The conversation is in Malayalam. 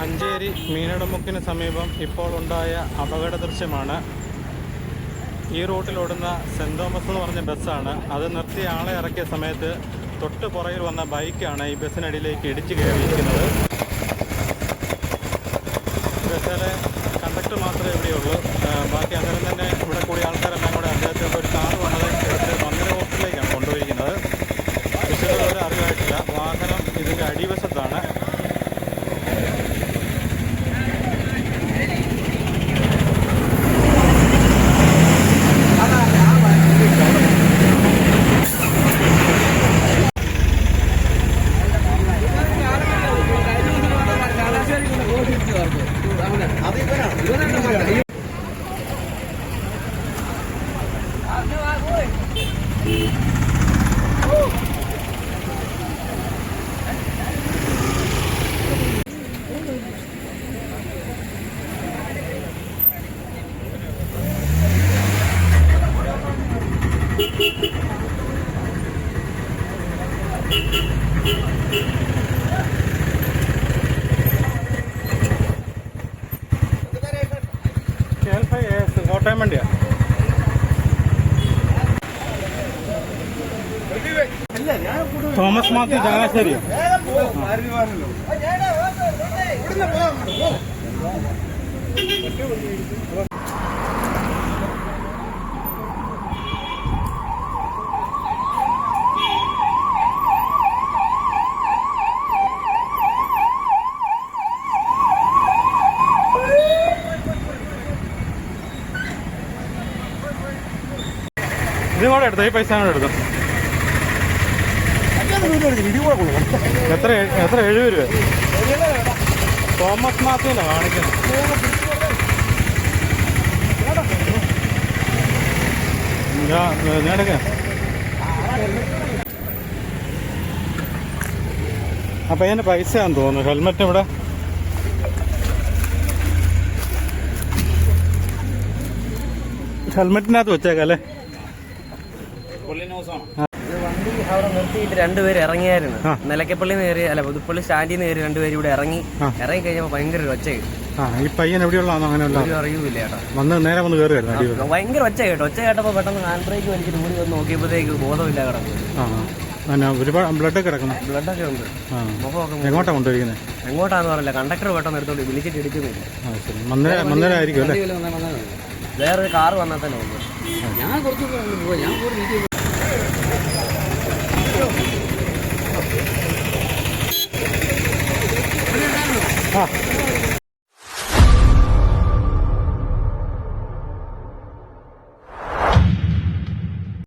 അഞ്ചേരി മീനടമുക്കിന് സമീപം ഇപ്പോൾ ഉണ്ടായ അപകട ദൃശ്യമാണ്. ഈ റൂട്ടിലോടുന്ന സെൻറ് തോമസ് എന്ന് പറഞ്ഞ ബസ്സാണ്. അത് നിർത്തി ആളെ ഇറക്കിയ സമയത്ത് തൊട്ട് പുറകിൽ വന്ന ബൈക്കാണ് ഈ ബസ്സിനടിയിലേക്ക് ഇടിച്ചു കയറിയിരിക്കുന്നത്. ബസ്സിലെ കണ്ടക്ടർ മാത്രമേ ഇവിടെയുള്ളൂ. ബാക്കി അന്നേരം തന്നെ ഇവിടെ കൂടിയ ആൾക്കാരെല്ലാം കൂടെ അദ്ദേഹത്തെ ഒരു കാർ വന്നത് എടുത്ത് മന്ദിര ഹോസ്പിറ്റലിലേക്കാണ് കൊണ്ടുപോയിരിക്കുന്നത്. വിശദമായി അറിവായിട്ടില്ല. വാഹനം ഇതിൻ്റെ അടിവശത്താണ്. കോട്ടയം വണ്ടിയാ. തോമസ് മാത്യു ചങ്ങനാശ്ശേരിയോ? ഇതും കൂടെ എടുത്തോ, ഈ പൈസ കൂടെ എടുത്തോ. എത്ര 70 രൂപ? തോമസ് മാത്യല്ല കാണിക്കുന്നത്. ഞാൻ എടുക്കാം. അപ്പൊ അതിന് പൈസയാന്ന് തോന്നുന്നു. ഹെൽമെറ്റ് ഇവിടെ ഹെൽമെറ്റിനകത്ത് വെച്ചേക്കാം അല്ലേ? വണ്ടി അവിടെ നിർത്തിയിട്ട് രണ്ടുപേര് ഇറങ്ങിയായിരുന്നു. നിലയ്ക്കപ്പള്ളി നേരി അല്ല പുതുപ്പള്ളി സ്റ്റാൻഡിൽ നിന്ന് കയറി രണ്ടുപേരും ഇവിടെ ഇറങ്ങി കഴിഞ്ഞപ്പോൾ ഭയങ്കര ഒച്ച കേട്ടു. ഈ പയ്യൻ എവിടെയുള്ളതാണോ? അങ്ങനെ അറിയൂല ചേട്ടാ. നേരെ വന്ന് കയറുകയായിരുന്നു. ഭയങ്കര ഒച്ച കേട്ടോ. ഒച്ച കേട്ടപ്പോൾ പെട്ടെന്ന് ഹാൻഡ് ബ്രേക്ക് വലിച്ചിട്ട് ഓടി വന്ന് നോക്കിയപ്പോഴത്തേക്ക് ബോധമില്ല കിടക്കുന്നു. ഒരുപാട് ബ്ലഡ് കിടക്കുന്നു. ബ്ലഡൊക്കെ ഉണ്ട്. എങ്ങോട്ടാണ് കൊണ്ടുവരിക്കുന്നത്? എങ്ങോട്ടാന്ന് പറഞ്ഞില്ല. കണ്ടക്ടർ പെട്ടെന്ന് എടുത്തോണ്ട് വിളിച്ചിട്ട് ഇടിക്കുന്നില്ല. മന്ദിരായിരിക്കും അല്ലേ? വേറൊരു കാറ് വന്നാൽ തന്നെ വന്നു. ഞാൻ കുറച്ച് ഞാൻ